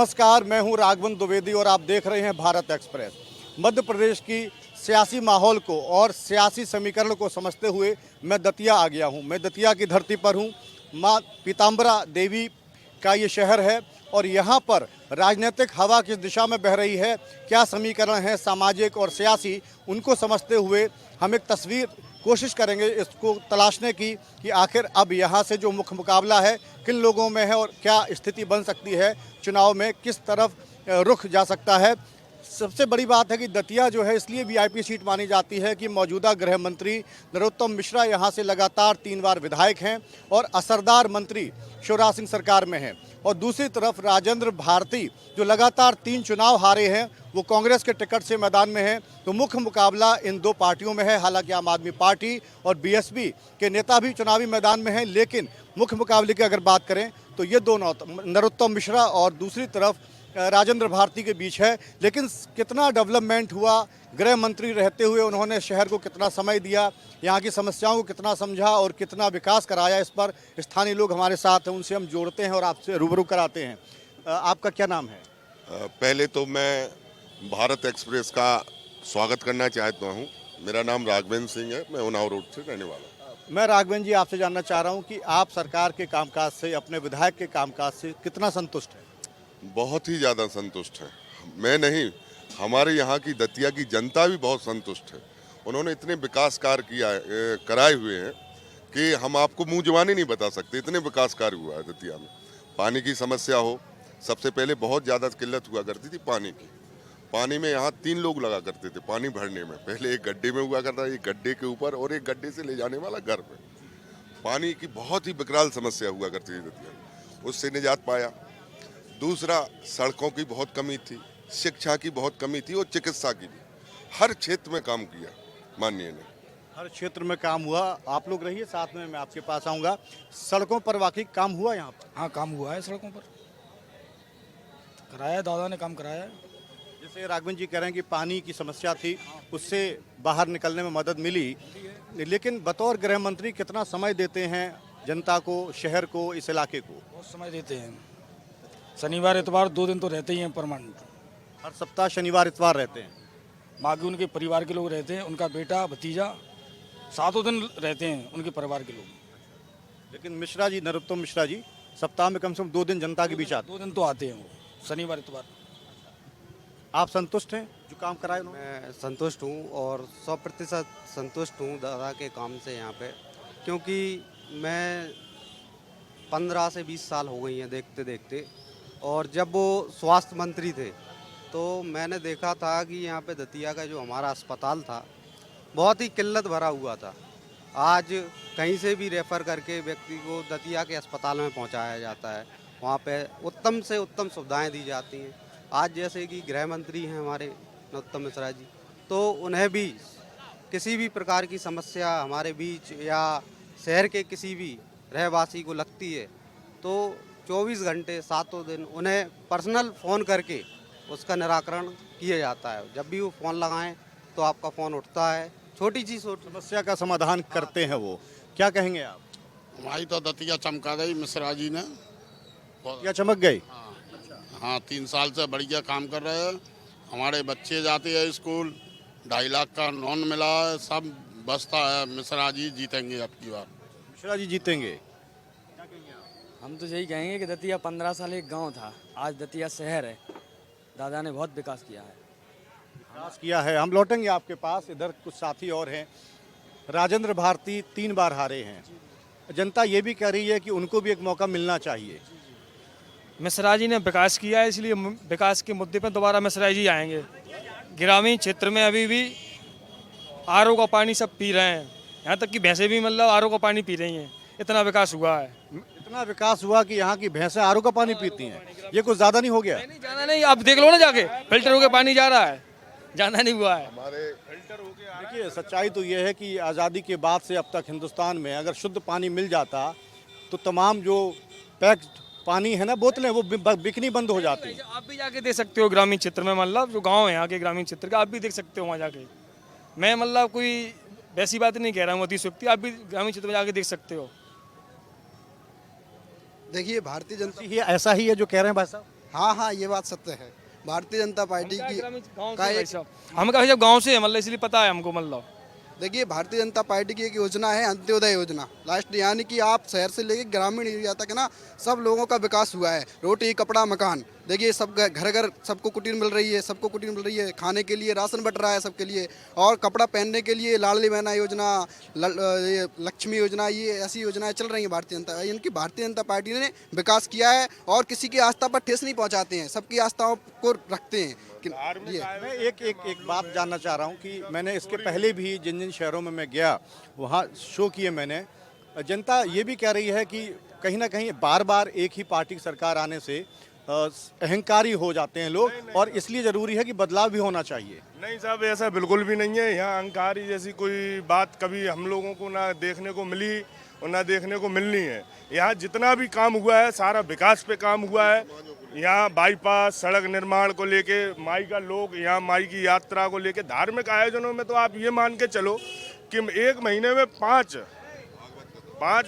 नमस्कार, मैं हूं राघवन द्विवेदी और आप देख रहे हैं भारत एक्सप्रेस। मध्य प्रदेश की सियासी माहौल को और सियासी समीकरण को समझते हुए मैं दतिया आ गया हूं। मैं दतिया की धरती पर हूं। मां पीताम्बरा देवी का ये शहर है और यहाँ पर राजनीतिक हवा किस दिशा में बह रही है, क्या समीकरण हैं सामाजिक और सियासी, उनको समझते हुए हम एक तस्वीर कोशिश करेंगे इसको तलाशने की कि आखिर अब यहाँ से जो मुख्य मुकाबला है किन लोगों में है और क्या स्थिति बन सकती है, चुनाव में किस तरफ रुख जा सकता है। सबसे बड़ी बात है कि दतिया जो है इसलिए वीआईपी सीट मानी जाती है कि मौजूदा गृह मंत्री नरोत्तम मिश्रा यहाँ से लगातार 3 बार विधायक हैं और असरदार मंत्री शिवराज सिंह सरकार में हैं, और दूसरी तरफ राजेंद्र भारती जो लगातार 3 चुनाव हारे हैं वो कांग्रेस के टिकट से मैदान में हैं। तो मुख्य मुकाबला इन दो पार्टियों में है। हालांकि आम आदमी पार्टी और बीएसपी के नेता भी चुनावी मैदान में हैं, लेकिन मुख्य मुकाबले की अगर बात करें तो ये दोनों नरोत्तम मिश्रा और दूसरी तरफ राजेंद्र भारती के बीच है। लेकिन कितना डेवलपमेंट हुआ, गृह मंत्री रहते हुए उन्होंने शहर को कितना समय दिया, यहाँ की समस्याओं को कितना समझा और कितना विकास कराया, इस पर स्थानीय लोग हमारे साथ हैं, उनसे हम जोड़ते हैं और आपसे रूबरू कराते हैं। आपका क्या नाम है? पहले तो मैं भारत एक्सप्रेस का स्वागत करना चाहता हूँ। मेरा नाम राघवेंद्र सिंह है, मैं उन्नाव रोड से रहने वाला हूँ। मैं राघवेंद्र जी आपसे जानना चाह रहा हूँ कि आप सरकार के कामकाज से, अपने विधायक के कामकाज से कितना संतुष्ट हैं? बहुत ही ज़्यादा संतुष्ट है। मैं नहीं, हमारे यहाँ की दतिया की जनता भी बहुत संतुष्ट है। उन्होंने इतने विकास कार्य कराए हुए हैं कि हम आपको मुंह जुबानी नहीं बता सकते, इतने विकास कार्य हुआ है दतिया में। पानी की समस्या हो, सबसे पहले बहुत ज़्यादा किल्लत हुआ करती थी पानी की। पानी में यहाँ 3 लोग लगा करते थे पानी भरने में। पहले एक गड्ढे में हुआ करता, एक गड्ढे के ऊपर और एक गड्ढे से ले जाने वाला घर में। पानी की बहुत ही विकराल समस्या हुआ करती थी दतिया में, उससे निजात पाया। दूसरा, सड़कों की बहुत कमी थी, शिक्षा की बहुत कमी थी और चिकित्सा की भी। हर क्षेत्र में काम किया माननीय ने। हर क्षेत्र में काम हुआ। आप लोग रहिए साथ में, मैं आपके पास आऊँगा। सड़कों पर वाकई काम हुआ यहाँ पर? हाँ, काम हुआ है, सड़कों पर कराया, दादा ने काम कराया है। जैसे राघवन जी कह रहे हैं कि पानी की समस्या थी, उससे बाहर निकलने में मदद मिली, लेकिन बतौर गृह मंत्री कितना समय देते हैं जनता को, शहर को, इस इलाके को? बहुत समय देते हैं। शनिवार इतवार 2 दिन तो रहते ही हैं परमानेंट। हर सप्ताह शनिवार इतवार रहते हैं? बाकी उनके परिवार के लोग रहते हैं, उनका बेटा भतीजा 7 दिन रहते हैं उनके परिवार के लोग। लेकिन मिश्रा जी, नरोत्तम मिश्रा जी सप्ताह में कम से कम 2 दिन जनता के बीच आते हैं। 2 दिन तो आते हैं वो, शनिवार इतवार। आप संतुष्ट हैं जो काम कराए उन्होंने? मैं संतुष्ट हूँ और 100% संतुष्ट हूँ दादा के काम से यहाँ पे, क्योंकि मैं 15 से 20 साल हो गई हैं देखते देखते। और जब वो स्वास्थ्य मंत्री थे तो मैंने देखा था कि यहाँ पे दतिया का जो हमारा अस्पताल था बहुत ही किल्लत भरा हुआ था। आज कहीं से भी रेफ़र करके व्यक्ति को दतिया के अस्पताल में पहुँचाया जाता है, वहाँ पे उत्तम से उत्तम सुविधाएं दी जाती हैं। आज जैसे कि गृह मंत्री हैं हमारे नरोत्तम मिश्रा जी, तो उन्हें भी किसी भी प्रकार की समस्या हमारे बीच या शहर के किसी भी रहवासी को लगती है तो 24 घंटे 7 दिन उन्हें पर्सनल फ़ोन करके उसका निराकरण किया जाता है। जब भी वो फ़ोन लगाएं तो आपका फ़ोन उठता है, छोटी सी समस्या का समाधान करते हैं वो। क्या कहेंगे आप? हमारी तो दतिया चमका गई मिश्रा जी ने। क्या चमक गई? हाँ, 3 साल से बढ़िया काम कर रहे हैं। हमारे बच्चे जाते हैं स्कूल, 2.5 लाख का लोन मिला है, सब बसता है। मिश्रा जी जीतेंगे अब की बार। मिश्रा जी जीतेंगे? हम तो यही कहेंगे कि दतिया 15 साल एक गांव था, आज दतिया शहर है। दादा ने बहुत विकास किया है। विकास किया है। हम लौटेंगे आपके पास, इधर कुछ साथी और हैं। राजेंद्र भारती 3 बार हारे हैं, जनता ये भी कह रही है कि उनको भी एक मौका मिलना चाहिए। मिश्रा जी ने विकास किया है, इसलिए विकास के मुद्दे पर दोबारा मिश्रा जी आएंगे। ग्रामीण क्षेत्र में अभी भी आरओ का पानी सब पी रहे हैं, यहाँ तक कि भैंसें भी मतलब आरओ का पानी पी रही हैं। इतना विकास हुआ है। इतना विकास हुआ कि यहाँ की भैंसें आरओ का पानी पीती हैं। ये कुछ ज़्यादा नहीं हो गया? नहीं, ज़्यादा नहीं। आप देख लो ना, जाके फिल्टर होकर पानी जा रहा है, ज़्यादा नहीं हुआ है। देखिए, सच्चाई तो ये है कि आज़ादी के बाद से अब तक हिंदुस्तान में अगर शुद्ध पानी मिल जाता तो तमाम जो पैक्ड पानी है ना, बोतलें, वो बिकनी बंद हो जाती। आप भी जाके देख सकते हो ग्रामीण क्षेत्र में, मतलब जो गांव है यहाँ के ग्रामीण क्षेत्र का, आप भी देख सकते हो वहाँ जाके। मैं मतलब कोई वैसी बात नहीं कह रहा हूँ अतिशयोक्ति, आप भी ग्रामीण क्षेत्र में जाके देख सकते हो। देखिए, भारतीय जनता ये ऐसा ही है जो कह रहे हैं भाई साहब? हाँ हाँ, ये बात सत्य है। भारतीय जनता पार्टी की का एक हम कभी जब गांव से है मतलब इसलिए पता है हमको मतलब। देखिए, भारतीय जनता पार्टी की एक योजना है अंत्योदय योजना लास्ट, यानी कि आप शहर से लेकर ग्रामीण एरिया तक ना सब लोगों का विकास हुआ है। रोटी कपड़ा मकान, देखिए सब घर घर सबको कुटीर मिल रही है, सबको कुटीर मिल रही है, खाने के लिए राशन बट रहा है सबके लिए, और कपड़ा पहनने के लिए लाडली बहना योजना, ये लक्ष्मी योजना, ये ऐसी योजनाएं चल रही हैं इनकी भारतीय जनता पार्टी ने विकास किया है और किसी की आस्था पर ठेस नहीं पहुंचाते हैं, सबकी आस्थाओं को रखते हैं। मैं एक बात जानना चाह रहा हूँ कि मैंने इसके पहले भी जिन जिन शहरों में मैं गया वहाँ शो किए मैंने, जनता ये भी कह रही है कि कहीं ना कहीं बार बार एक ही पार्टी की सरकार आने से अहंकारी हो जाते हैं लोग, और इसलिए ज़रूरी है कि बदलाव भी होना चाहिए। नहीं साहब, ऐसा बिल्कुल भी नहीं है। यहाँ अहंकारी जैसी कोई बात कभी हम लोगों को ना देखने को मिली और ना देखने को मिलनी है। यहाँ जितना भी काम हुआ है सारा विकास पे काम हुआ है। यहाँ बाईपास, सड़क निर्माण को लेके, माई का लोग यहाँ माई की यात्रा को लेके, धार्मिक आयोजनों में तो आप ये मान के चलो कि एक महीने में पाँच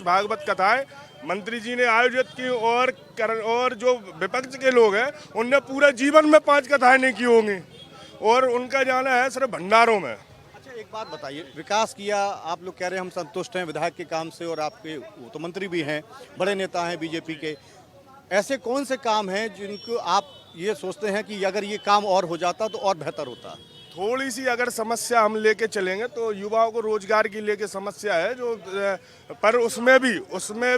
भागवत कथाएं मंत्री जी ने आयोजित की, और जो विपक्ष के लोग हैं उनने पूरे जीवन में 5 कथाएं नहीं की होंगी, और उनका जाना है सिर्फ भंडारों में। अच्छा, एक बात बताइए, विकास किया, आप लोग कह रहे हैं हम संतुष्ट हैं विधायक के काम से, और आपके वो तो मंत्री भी हैं, बड़े नेता हैं बीजेपी के, ऐसे कौन से काम हैं जिनको आप ये सोचते हैं कि अगर ये काम और हो जाता तो और बेहतर होता? थोड़ी सी अगर समस्या हम लेके चलेंगे तो युवाओं को रोजगार की लेके समस्या है जो, पर उसमें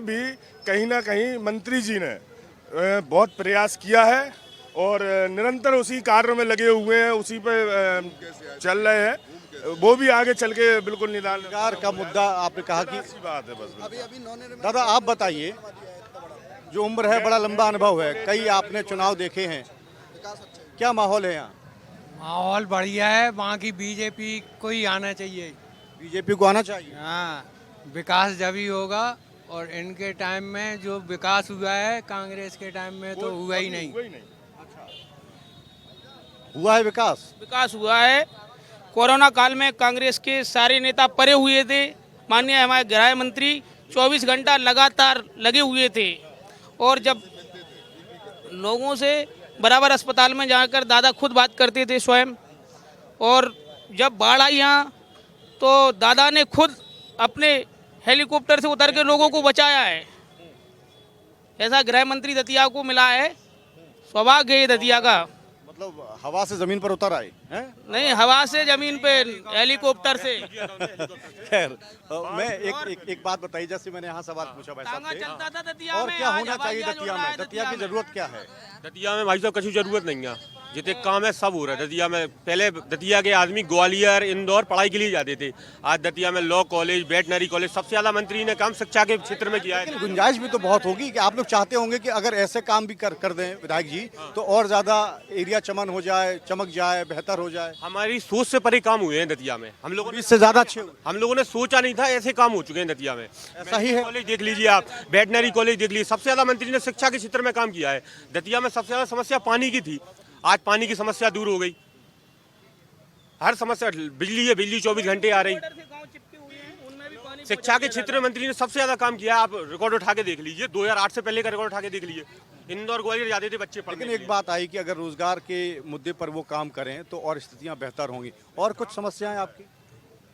भी कहीं ना कहीं मंत्री जी ने बहुत प्रयास किया है और निरंतर उसी कार्य में लगे हुए हैं, उसी पे चल रहे हैं। वो भी आगे चल के बिल्कुल निदान। रोजगार का मुद्दा आपने कहा कि बात है बस। दादा आप बताइए, जो उम्र है, बड़ा लंबा अनुभव है, कई आपने चुनाव देखे हैं, क्या माहौल है यहाँ? माहौल बढ़िया है, वहाँ की बीजेपी को ही आना चाहिए। बीजेपी को आना चाहिए। हाँ, विकास जब ही होगा, और इनके टाइम में जो विकास हुआ है कांग्रेस के टाइम में तो हुआ ही नहीं। हुआ है विकास हुआ है। कोरोना काल में कांग्रेस के सारे नेता परे हुए थे, माननीय हमारे गृह मंत्री 24 घंटा लगातार लगे हुए थे, और जब लोगों से बराबर अस्पताल में जाकर दादा खुद बात करते थे स्वयं, और जब बाढ़ आई यहाँ तो दादा ने खुद अपने हेलीकॉप्टर से उतर के लोगों को बचाया है। ऐसा गृह मंत्री दतिया को मिला है, सौभाग्य है दतिया का। मतलब हवा से जमीन पर उतर आए हैं? नहीं, हवा से जमीन पे, हेलीकॉप्टर से। खैर, मैं एक बात बताइए, जैसे मैंने यहाँ सवाल पूछा भाई साहब से, चलता था दतिया और में, क्या आज होना हवाई चाहिए जहाज दतिया उड़ रहा में? है दतिया की जरूरत क्या है? दतिया में भाई साहब कछु जरूरत नहीं है, जितने काम है सब हो रहा है दतिया में। पहले दतिया के आदमी ग्वालियर, इंदौर पढ़ाई के लिए जाते थे, आज दतिया में लॉ कॉलेज, वेटनरी कॉलेज, सबसे ज्यादा मंत्री ने काम शिक्षा के क्षेत्र में किया है। गुंजाइश भी तो बहुत होगी कि आप लोग चाहते होंगे कि अगर ऐसे काम भी कर दें विधायक जी तो और ज्यादा एरिया चमक जाए, बेहतर हो जाए। हमारी सोच से परे काम हुए हैं दतिया में, हम लोगों ने इससे ज्यादा अच्छे हम लोगों ने सोचा नहीं था ऐसे काम हो चुके हैं दतिया में। ऐसा ही है। कॉलेज देख लीजिए आप, वेटनरी कॉलेज देख लीजिए, सबसे ज्यादा मंत्री ने शिक्षा के क्षेत्र में काम किया है। दतिया में सबसे ज्यादा समस्या पानी की थी, आज पानी की समस्या दूर हो गई। हर समस्या, बिजली है, बिजली 24 घंटे आ रही। शिक्षा के क्षेत्र में मंत्री ने सबसे ज्यादा काम किया। आप रिकॉर्ड उठा के देख लीजिए, 2008 से पहले का रिकॉर्ड उठा के देख लीजिए, इंदौर ग्वालियर जाते थे बच्चे पढ़ने। लेकिन एक बात आई कि अगर रोजगार के मुद्दे पर वो काम करें तो और स्थितियां बेहतर होंगी। और कुछ समस्याएं आपकी?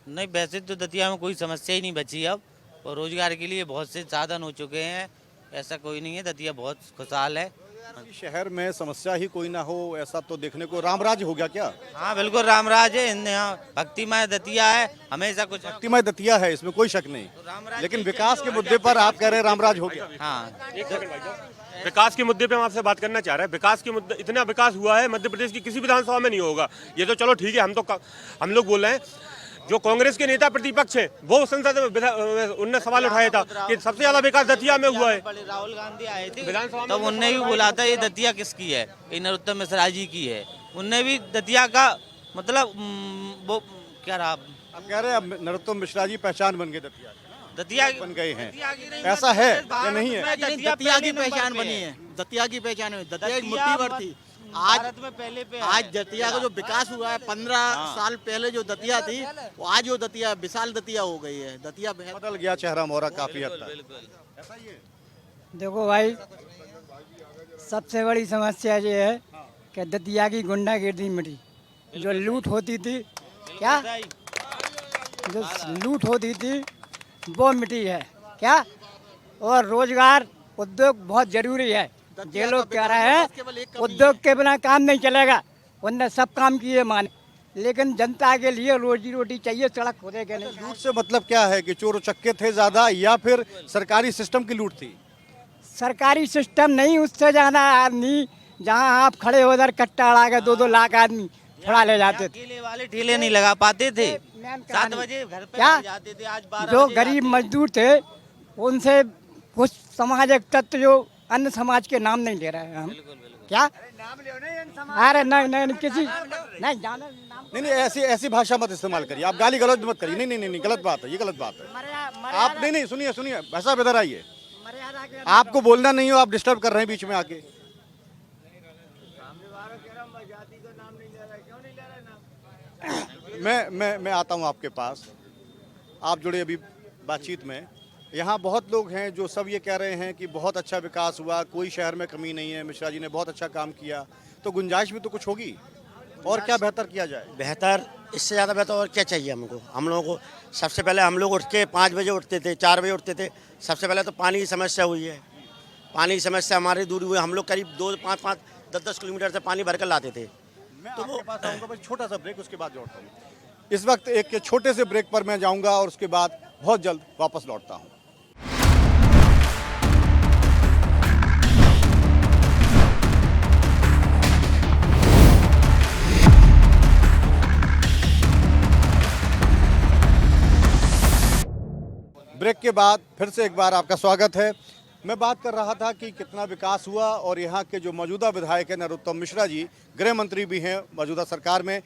नहीं, वैसे तो दतिया में कोई समस्या ही नहीं बची अब, और रोजगार के लिए बहुत से साधन हो चुके हैं, ऐसा कोई नहीं है। दतिया बहुत खुशहाल है। शहर में समस्या ही कोई ना हो ऐसा तो देखने को, रामराज हो गया क्या? हाँ बिल्कुल रामराज है, यहाँ भक्तिमय दतिया है, हमेशा कुछ भक्तिमय दतिया है, इसमें कोई शक नहीं, लेकिन विकास के मुद्दे पर आप कह रहे हैं रामराज हो गया। हाँ, विकास के मुद्दे पे हम आपसे बात करना चाह रहे हैं। विकास के मुद्दे, इतना विकास हुआ है मध्य प्रदेश की किसी विधानसभा में नहीं होगा। ये तो चलो ठीक है, हम लोग बोल रहे हैं, जो कांग्रेस के नेता प्रतिपक्ष हैं वो संसद में उनने सवाल उठाया था कि सबसे ज्यादा विकास दतिया में हुआ है। राहुल गांधी आए थे विधानसभा, तब उनने भी बोला था ये दतिया किसकी है, ये नरोत्तम मिश्रा जी की है। उनने भी दतिया का मतलब वो क्या रहा, आप कह रहे हैं नरोत्तम मिश्रा जी पहचान बन गए, दतिया बन गए हैं, ऐसा है या नहीं है? दतिया की पहचान बनी है, दतिया की पहचान है। दतिया एक मुट्ठी भर थी। आज दतिया का जो विकास हुआ है, 15 साल पहले जो दतिया थी, वो आज जो दतिया विशाल दतिया हो गई है। दतिया बदल गया चेहरा मोहरा काफी हद तक। देखो भाई, सबसे बड़ी समस्या ये है कि दतिया की गुंडागिर्दी मिटी। जो लूट होती थी, क्या जो लूट होती थी वो मिटी है क्या। और रोजगार उद्योग बहुत जरूरी है। ये लोग कह रहे हैं उद्योग के बिना काम नहीं चलेगा, उनने सब काम किए माने, लेकिन जनता के लिए रोजी रोटी चाहिए, सड़क खोदे के नहीं। लूट से मतलब क्या है कि चोर चक्के थे ज़्यादा या फिर सरकारी सिस्टम की लूट थी? सरकारी सिस्टम नहीं, उससे ज़्यादा आदमी जहां आप खड़े हो उधर कट्टा अड़ा के 2-2 लाख आदमी थोड़ा ले जाते थे। ठेले वाले ठेले नहीं लगा पाते थे, 7 बजे घर पे क्या जाते थे, आज 12 जो बजे गरीब जाते हैं। मजदूर थे उनसे कुछ सामाजिक तत्व जो अन्य समाज के नाम नहीं ले रहे हैं हम। क्या अरे नहीं नहीं किसी नहीं जाने नाम नहीं, ऐसी भाषा मत इस्तेमाल करिए, आप गाली गलौज मत करिए। नहीं, गलत बात है, ये गलत बात है। आप नहीं, सुनिए भाई साहब, इधर आइए। आपको बोलना नहीं हो, आप डिस्टर्ब कर रहे हैं बीच में आके। मैं आता हूं आपके पास। आप जुड़े अभी बातचीत में। यहाँ बहुत लोग हैं जो सब ये कह रहे हैं कि बहुत अच्छा विकास हुआ, कोई शहर में कमी नहीं है, मिश्रा जी ने बहुत अच्छा काम किया। तो गुंजाइश भी तो कुछ होगी, और क्या बेहतर किया जाए? बेहतर, इससे ज़्यादा बेहतर और क्या चाहिए हमको। हम लोगों को सबसे पहले हम लोग उठ के 5 बजे उठते थे, 4 बजे उठते थे। सबसे पहले तो पानी की समस्या हुई है। पानी की समस्या हमारी दूर हुई। हम लोग करीब 2-5, 10-10 किलोमीटर से पानी भर कर लाते थे। मैं तो आपके पास आऊँगा, बस छोटा सा ब्रेक, उसके बाद लौटता हूँ। इस वक्त एक छोटे से ब्रेक पर मैं जाऊँगा और उसके बाद बहुत जल्द वापस लौटता हूँ। ब्रेक के बाद फिर से एक बार आपका स्वागत है। मैं बात कर रहा था कि कितना विकास हुआ और यहाँ के जो मौजूदा विधायक हैं नरोत्तम मिश्रा जी, गृह मंत्री भी हैं मौजूदा सरकार में,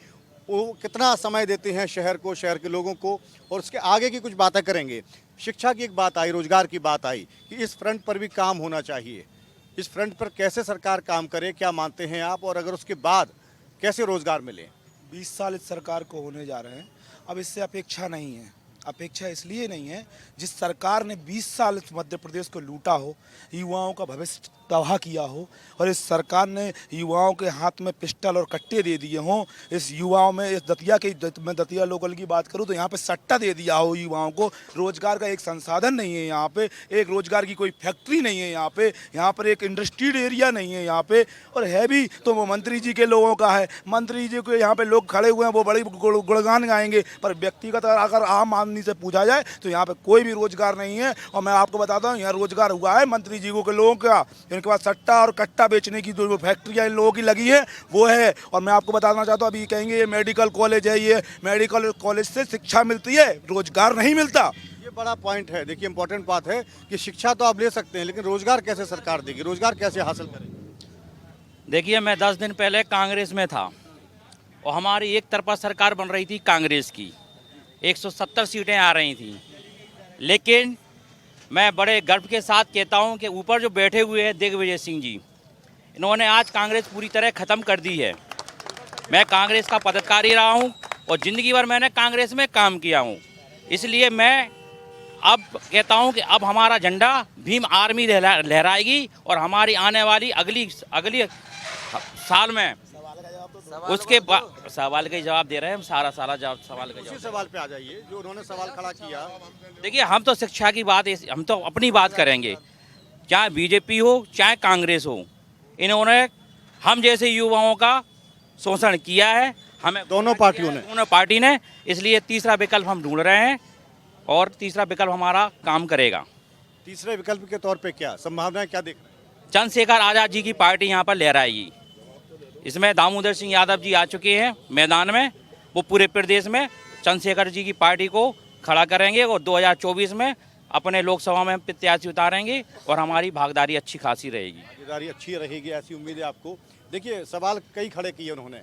वो कितना समय देते हैं शहर को, शहर के लोगों को, और उसके आगे की कुछ बातें करेंगे। शिक्षा की एक बात आई, रोजगार की बात आई कि इस फ्रंट पर भी काम होना चाहिए। इस फ्रंट पर कैसे सरकार काम करे, क्या मानते हैं आप, और अगर उसके बाद कैसे रोजगार मिले? 20 साल इस सरकार को होने जा रहे हैं। अब इससे अपेक्षा नहीं है। अपेक्षा इसलिए नहीं है, जिस सरकार ने 20 साल इस मध्य प्रदेश को लूटा हो, युवाओं का भविष्य तबाह किया हो, और इस सरकार ने युवाओं के हाथ में पिस्टल और कट्टे दे दिए हों। इस युवाओं में, इस मैं दतिया लोकल की बात करूं तो यहाँ पे सट्टा दे दिया हो युवाओं को। रोजगार का एक संसाधन नहीं है यहाँ पे, एक रोजगार की कोई फैक्ट्री नहीं है यहाँ पर एक इंडस्ट्रियल एरिया नहीं है यहाँ पे, और है भी तो वो मंत्री जी के लोगों का है। मंत्री जी को यहाँ पे लोग खड़े हुए हैं, वो बड़ी गुणगान गाएंगे, पर व्यक्तिगत अगर आम आदमी से पूछा जाए तो यहाँ पे कोई भी रोजगार नहीं है। और मैं आपको बताता हूँ, यहाँ रोजगार हुआ है मंत्री जी के लोगों का, इनके पास सट्टा और कट्टा बेचने की जो फैक्ट्रियाँ इन लोगों की लगी है वो है। और मैं आपको बताना चाहता हूँ, अभी कहेंगे ये मेडिकल कॉलेज है, ये मेडिकल कॉलेज से शिक्षा मिलती है, रोजगार नहीं मिलता। ये बड़ा पॉइंट है। देखिए, इंपॉर्टेंट बात है कि शिक्षा तो आप ले सकते हैं, लेकिन रोजगार कैसे सरकार देगी, रोजगार कैसे हासिल करेगी? देखिए, मैं 10 दिन पहले कांग्रेस में था और हमारी एक तरफा सरकार बन रही थी कांग्रेस की, 170 सीटें आ रही थी। लेकिन मैं बड़े गर्व के साथ कहता हूं कि ऊपर जो बैठे हुए हैं दिग्विजय सिंह जी, इन्होंने आज कांग्रेस पूरी तरह ख़त्म कर दी है। मैं कांग्रेस का पदाधिकारी रहा हूं और ज़िंदगी भर मैंने कांग्रेस में काम किया हूं, इसलिए मैं अब कहता हूं कि अब हमारा झंडा भीम आर्मी लहराएगी और हमारी आने वाली अगली साल में उसके सवाल का जवाब दे रहे हैं हम। सारा सवाल का जवाब सवाल पे आ जाइए जो उन्होंने सवाल खड़ा किया। देखिए, हम तो शिक्षा की बात, हम तो अपनी बात करेंगे, चाहे बीजेपी हो चाहे कांग्रेस हो, इन्होंने हम जैसे युवाओं का शोषण किया है, हमें दोनों पार्टी ने। इसलिए तीसरा विकल्प हम ढूंढ रहे हैं और तीसरा विकल्प हमारा काम करेगा। तीसरे विकल्प के तौर पे क्या संभावनाएं, क्या देख रहे हैं? चंद्रशेखर आज़ाद जी की पार्टी यहाँ पर लहराएगी। इसमें दामोदर सिंह यादव जी आ चुके हैं मैदान में, वो पूरे प्रदेश में चंद्रशेखर जी की पार्टी को खड़ा करेंगे और 2024 में अपने लोकसभा में प्रत्याशी उतारेंगे और हमारी भागीदारी अच्छी खासी रहेगी। भागीदारी अच्छी रहेगी, ऐसी उम्मीद है आपको। देखिए, सवाल कई खड़े किए उन्होंने।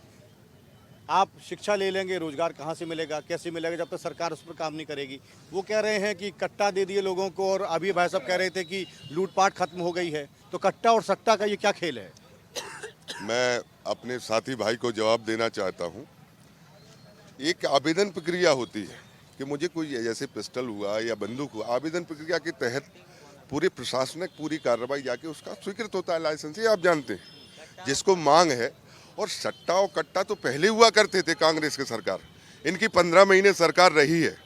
आप शिक्षा ले लेंगे, रोजगार कहाँ से मिलेगा, कैसे मिलेगा जब तक सरकार उस पर काम नहीं करेगी? वो कह रहे हैं कि कट्टा दे दिए लोगों को, और अभी भाई साहब कह रहे थे कि लूटपाट खत्म हो गई है। तो कट्टा और सट्टा का ये क्या खेल है? मैं अपने साथी भाई को जवाब देना चाहता हूं। एक आवेदन प्रक्रिया होती है कि मुझे कोई जैसे पिस्टल हुआ या बंदूक हुआ, आवेदन प्रक्रिया के तहत पूरी प्रशासनिक पूरी कार्रवाई जाके उसका स्वीकृत होता है लाइसेंस, ये आप जानते हैं। जिसको मांग है, और सट्टा और कट्टा तो पहले हुआ करते थे कांग्रेस की सरकार, इनकी 15 महीने सरकार रही है,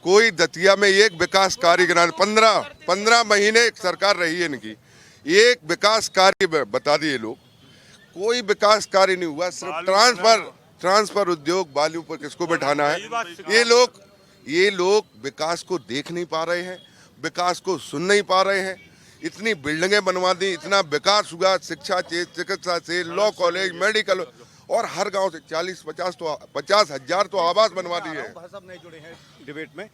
कोई दतिया में एक विकास कार्य 15 महीने सरकार रही है इनकी, एक विकास कार्य बता दिए लोग, कोई विकास कार्य नहीं हुआ। सिर्फ ट्रांसफर उद्योग बालू पर किसको बैठाना है। ये लोग विकास को देख नहीं पा रहे हैं, विकास को सुन नहीं पा रहे हैं। इतनी बिल्डिंगें बनवा दी, इतना विकास हुआ, शिक्षा से, चिकित्सा से, लॉ कॉलेज, मेडिकल, और हर गांव से 50 हजार तो आवास बनवा दिए हैं। भाई साहब नहीं जुड़े हैं डिबेट में,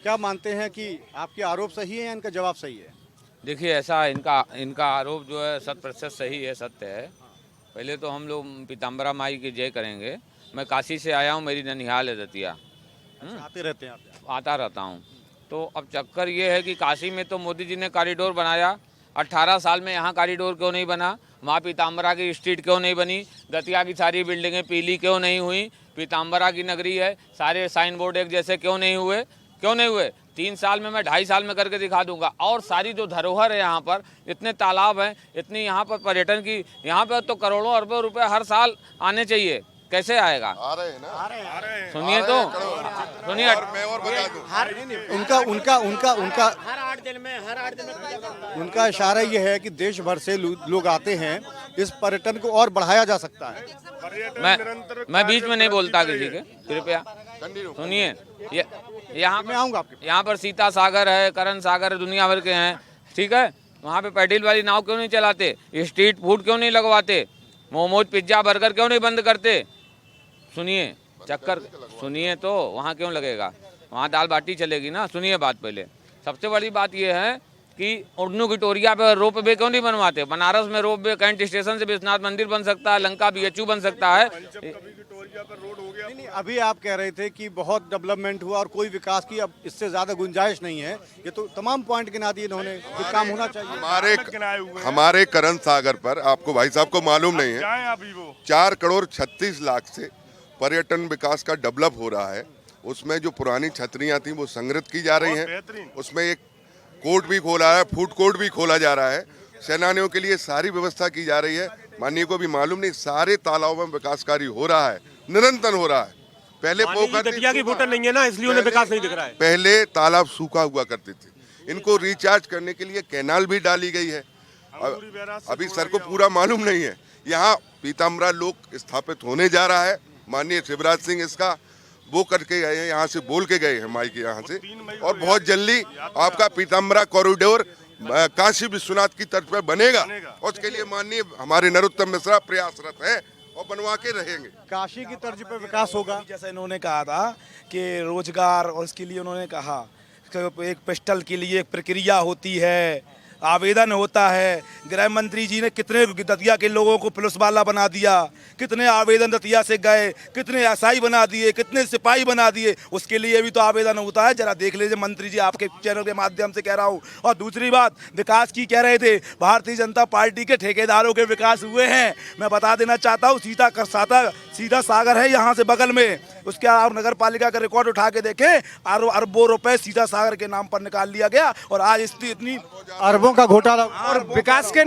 क्या मानते हैं कि आपके आरोप सही है या इनका जवाब सही है? देखिए, ऐसा इनका आरोप जो है 100% सही है, सत्य है। पहले तो हम लोग पीताम्बरा माई की जय करेंगे। मैं काशी से आया हूँ, मेरी ननिहाल है दतिया। आते रहते हैं आप? आता रहता हूँ। तो अब चक्कर ये है कि काशी में तो मोदी जी ने कॉरिडोर बनाया, 18 साल में यहाँ कॉरिडोर क्यों नहीं बना? माँ पीताम्बरा की स्ट्रीट क्यों नहीं बनी? दतिया की सारी बिल्डिंगें पीली क्यों नहीं हुई? पीताम्बरा की नगरी है, सारे साइन बोर्ड एक जैसे क्यों नहीं हुए? 3 साल में मैं 2.5 साल में करके दिखा दूंगा। और सारी जो धरोहर है यहाँ पर, इतने तालाब हैं, इतनी यहाँ पर पर्यटन की, यहाँ पर तो करोड़ों अरबों रुपए हर साल आने चाहिए। कैसे आएगा? आ रहे हैं ना, सुनिए तो, सुनिए। मैं और बता दूं, हर 8 दिन में उनका इशारा ये है कि देश भर से लोग आते हैं, इस पर्यटन को और बढ़ाया जा सकता है। मैं बीच में नहीं बोलता किसी के, कृपया सुनिए। यहाँ मैं आऊँगा आपके, यहाँ पर सीता सागर है, करण सागर है, दुनिया भर के हैं, ठीक है। वहाँ पे पैडल वाली नाव क्यों नहीं चलाते? स्ट्रीट फूड क्यों नहीं लगवाते? मोमोज, पिज्जा, बर्गर क्यों नहीं बंद करते? सुनिए, चक्कर सुनिए तो, वहाँ क्यों लगेगा? वहाँ दाल बाटी चलेगी ना। सुनिए बात पहले। सबसे बड़ी बात यह है कि उड़नू विक्टोरिया पे रोप वे क्यों नहीं बनवाते? बनारस में रोप वे, कैंट स्टेशन से विश्वनाथ मंदिर बन सकता है, लंका BHU बन सकता है। नहीं, अभी आप कह रहे थे कि बहुत डेवलपमेंट हुआ और कोई विकास की अब इससे ज्यादा गुंजाइश नहीं है। ये तो तमाम पॉइंट गिना दिए इन्होंने कि काम होना चाहिए। हमारे करण सागर पर, आपको भाई साहब को मालूम नहीं है, 4 करोड़ 36 लाख से पर्यटन विकास का डेवलप हो रहा है। उसमें जो पुरानी छतरियां थी वो संग्रहित की जा रही हैं। उसमें एक कोर्ट भी खोला है, फूड कोर्ट भी खोला जा रहा है, सेनानियों के लिए सारी व्यवस्था की जा रही है। माननीय को भी मालूम नहीं, सारे तालाबों में विकास कार्य हो रहा है, निरंतर हो रहा है। पहले दतिया की वोटर नहीं है ना, इसलिए उन्हें विकास नहीं दिख रहा है। पहले तालाब सूखा हुआ करते थे, इनको रिचार्ज करने के लिए कैनाल भी डाली गई है। अभी सर को पूरा मालूम नहीं है। यहाँ पीताम्बरा लोक स्थापित होने जा रहा है। माननीय शिवराज सिंह इसका वो करके गए हैं, यहाँ से बोल के गए हैं माई के यहाँ से, और बहुत जल्दी आपका पीताम्बरा कॉरिडोर काशी विश्वनाथ की तर्ज पर बनेगा। और उसके लिए माननीय हमारे नरोत्तम मिश्रा प्रयासरत है और बनवा के रहेंगे। काशी की तर्ज पर विकास होगा। जैसे इन्होंने कहा था कि रोजगार, और उसके लिए उन्होंने कहा कि एक पिस्टल के लिए एक प्रक्रिया होती है, आवेदन होता है। गृह मंत्री जी ने कितने दतिया के लोगों को पुलिस वाला बना दिया, कितने आवेदन दतिया से गए, कितने एसआई बना दिए, कितने सिपाही बना दिए। उसके लिए भी तो आवेदन होता है। जरा देख लीजिए मंत्री जी, आपके चैनल के माध्यम से कह रहा हूँ। और दूसरी बात, विकास की कह रहे थे, भारतीय जनता पार्टी के ठेकेदारों के विकास हुए हैं। मैं बता देना चाहता हूँ, सीधा सागर है यहाँ से बगल में, उसके आप नगर पालिका का रिकॉर्ड उठा के देखें, अरबों रुपए सीधा सागर के नाम पर निकाल लिया गया। और आज इतनी अरबों का घोटाला, और विकास के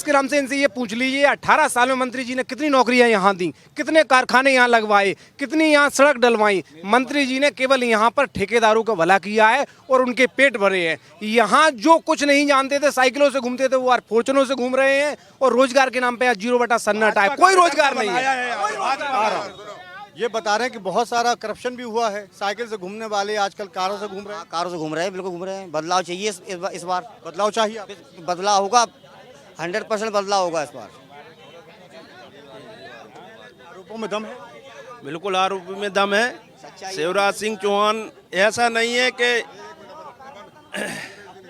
नाम से इनसे ये पूछ लीजिए, 18 साल में मंत्री जी ने कितनी नौकरियां यहाँ दी, कितने कारखाने यहाँ लगवाए, कितनी यहाँ सड़क डलवाई। मंत्री जी ने केवल यहाँ पर ठेकेदारों का भला किया है और उनके पेट भरे हैं। यहाँ जो कुछ नहीं जानते थे, साइकिलों से घूमते थे, वो आज फॉर्चुनरों से घूम रहे हैं। और रोजगार के नाम पे आज 0 सन्नाटा है, कोई रोजगार नहीं है। ये बता रहे हैं कि बहुत सारा करप्शन भी हुआ है। साइकिल से घूमने वाले आजकल कारों से घूम रहे हैं। कारों से घूम रहे हैं, बिल्कुल घूम रहे हैं। बदलाव चाहिए इस बार। बदलाव चाहिए, बदलाव होगा, 100% बदलाव होगा इस बार। आरोपों में दम है? बिल्कुल आरोप में दम है। शिवराज सिंह चौहान ऐसा नहीं है कि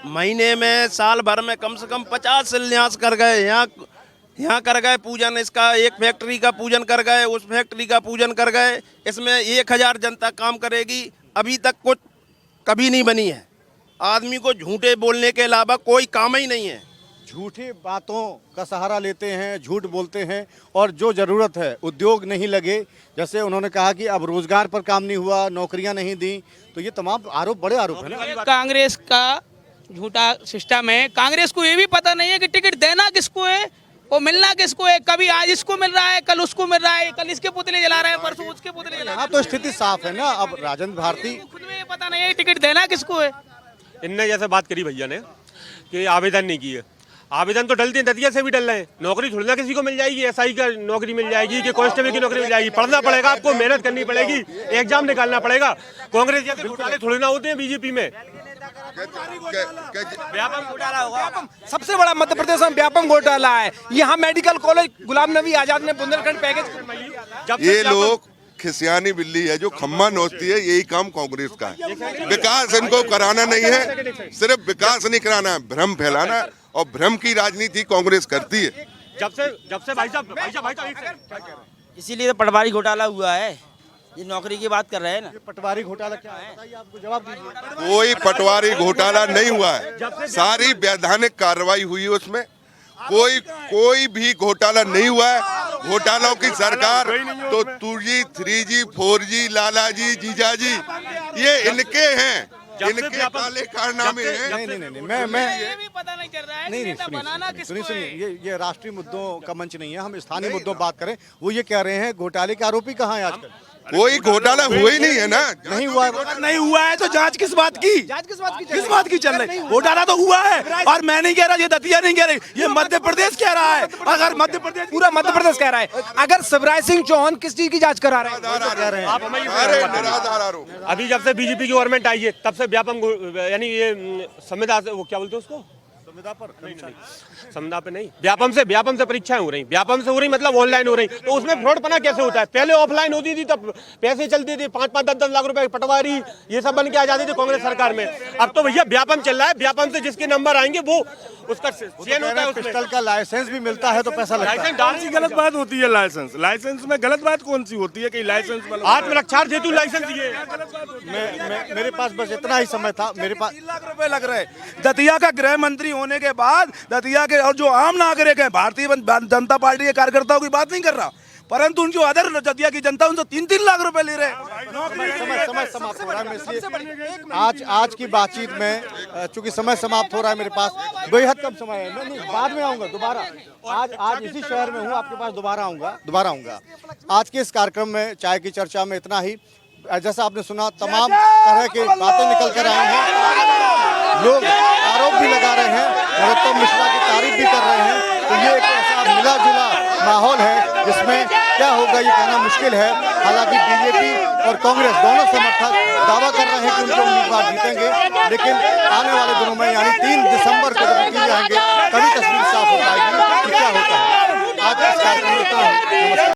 महीने में, साल भर में कम से कम 50 शिलान्यास कर गए। यहाँ कर गए पूजन, इसका एक फैक्ट्री का पूजन कर गए, उस फैक्ट्री का पूजन कर गए। इसमें 1000 जनता काम करेगी। अभी तक कुछ कभी नहीं बनी है। आदमी को झूठे बोलने के अलावा कोई काम ही नहीं है। झूठी बातों का सहारा लेते हैं, झूठ बोलते हैं, और जो ज़रूरत है उद्योग नहीं लगे। जैसे उन्होंने कहा कि अब रोजगार पर काम नहीं हुआ, नौकरियां नहीं दी, तो ये तमाम आरोप बड़े आरोप है ना। कांग्रेस का झूठा सिस्टम है। कांग्रेस को ये भी पता नहीं है कि टिकट देना किसको है और मिलना किसको है। कभी आज इसको मिल रहा है, कल उसको मिल रहा है, कल इसके पुतले जला रहे हैं, परसों उसके पुतले जला रहे हाँ तो स्थिति साफ है ना। अब राजेंद्र भारती हैं। खुद में ये पता नहीं है टिकट देना किसको है। इनने जैसे बात करी भैया ने कि आवेदन नहीं किए, आवेदन तो डलते हैं, दतिया से भी डल रहे हैं। नौकरी थोड़ी ना किसी को मिल जाएगी, एसआई का नौकरी मिल जाएगी कि कांस्टेबल की नौकरी मिल जाएगी। पढ़ना पड़ेगा आपको, मेहनत करनी पड़ेगी, एग्जाम निकालना पड़ेगा। कांग्रेस जैसे घोटाले थोड़ी ना होते हैं बीजेपी में। व्यापम घोटाला होगा। सबसे बड़ा मध्य प्रदेश में व्यापम घोटाला है। यहाँ मेडिकल कॉलेज गुलाम नबी आजाद ने बुंदेलखंड पैकेज, ये लोग खिसियानी बिल्ली है जो खम्मा नोचती है, यही काम कांग्रेस का है। विकास इनको कराना नहीं है, सिर्फ विकास नहीं कराना है, भ्रम फैलाना, और भ्रम की राजनीति कांग्रेस करती है। जब से भाई साहब इसीलिए तो पटवारी घोटाला हुआ है। ये नौकरी की बात कर रहे हैं ना। पटवारी घोटाला क्या है बताइए, आपको जवाब दीजिए। कोई पटवारी घोटाला नहीं हुआ है, सारी वैधानिक कार्रवाई हुई है उसमें, कोई भी घोटाला नहीं हुआ है। घोटालों की सरकार तो 2G 3G 4G लालाजी जीजाजी ये इनके हैं, इनके काले कारनामे हैं। नहीं मैं ये भी पता नहीं चल रहा है कि नहीं नेता बनाना किसको है। सुनिए, ये राष्ट्रीय मुद्दों का मंच नहीं है, हम स्थानीय मुद्दों बात करें। वो ये कह रहे हैं घोटाले के आरोपी कहाँ है आजकल? कोई घोटाला हुआ ही नहीं है ना। नहीं हुआ, नहीं हुआ है तो जांच किस बात की? किस बात की चल रही? घोटाला तो हुआ है, और मैं नहीं कह रहा, ये दतिया नहीं कह रही, ये मध्य प्रदेश कह रहा है। अगर मध्य प्रदेश, पूरा मध्य प्रदेश कह रहा है। अगर शिवराज सिंह चौहान किस चीज की जांच करा रहे हैं? अभी जब से बीजेपी की गवर्नमेंट आई है तब से व्यापम यानी ये संविदा से, वो क्या बोलते हैं उसको, संविदा पे नहीं, व्यापम से परीक्षाएं हो रही, व्यापम से हो रही मतलब ऑनलाइन हो रही। तो उसमें फ्रॉड पना कैसे होता है? पहले ऑफलाइन होती थी तब पैसे चलते थे, 5-5 10-10 लाख रुपए पटवारी ये सब बन के आ जाते थे कांग्रेस सरकार में। अब तो भैया व्यापम चल रहा है, व्यापम से जिसके नंबर आएंगे वो उसका चयन होता है। पिस्टल का लाइसेंस भी मिलता है तो पैसा लगता है। लाइसेंस गलत बात होती है। लाइसेंस में गलत बात कौन सी होती है कि लाइसेंस आत्मरक्षा हेतु लाइसेंस दिए। मेरे पास बस इतना ही समय था। मेरे पास 3 लाख रुपए लग रहे। दतिया का गृह मंत्री होने के बाद दतिया के और जो आम नागरिक हैं, भारतीय जनता पार्टी के कार्यकर्ताओं की बात नहीं कर रहा, परंतु उनकी अदर दतिया की जनता उनसे 3-3 लाख रुपए ले रहे हैं। समय समाप्त हो रहा है, इसलिए आज की बातचीत में चूंकि समय समाप्त हो रहा है, मेरे पास बेहद कम समय है। मैं नहीं, बाद में आऊंगा दोबारा। आज इसी शहर में हूँ, आपके पास दोबारा आऊंगा। आज के इस कार्यक्रम में चाय की चर्चा में इतना ही। जैसा आपने सुना, तमाम तरह की बातें निकल कर आई हैं, लोग आरोप भी लगा रहे हैं, नरोत्तम मिश्रा की तारीफ भी कर रहे हैं। तो ये एक ऐसा मिला जुला माहौल है जिसमें क्या होगा ये कहना मुश्किल है। हालांकि बीजेपी और कांग्रेस दोनों समर्थक दावा कर रहे हैं कि उनके उम्मीदवार जीतेंगे, लेकिन आने वाले दिनों में यानी 3 दिसंबर को जब नतीजे आएंगे तभी तस्वीर साफ हो पाएगी कि क्या होता है। आज इस कार्यक्रम में इतना ही।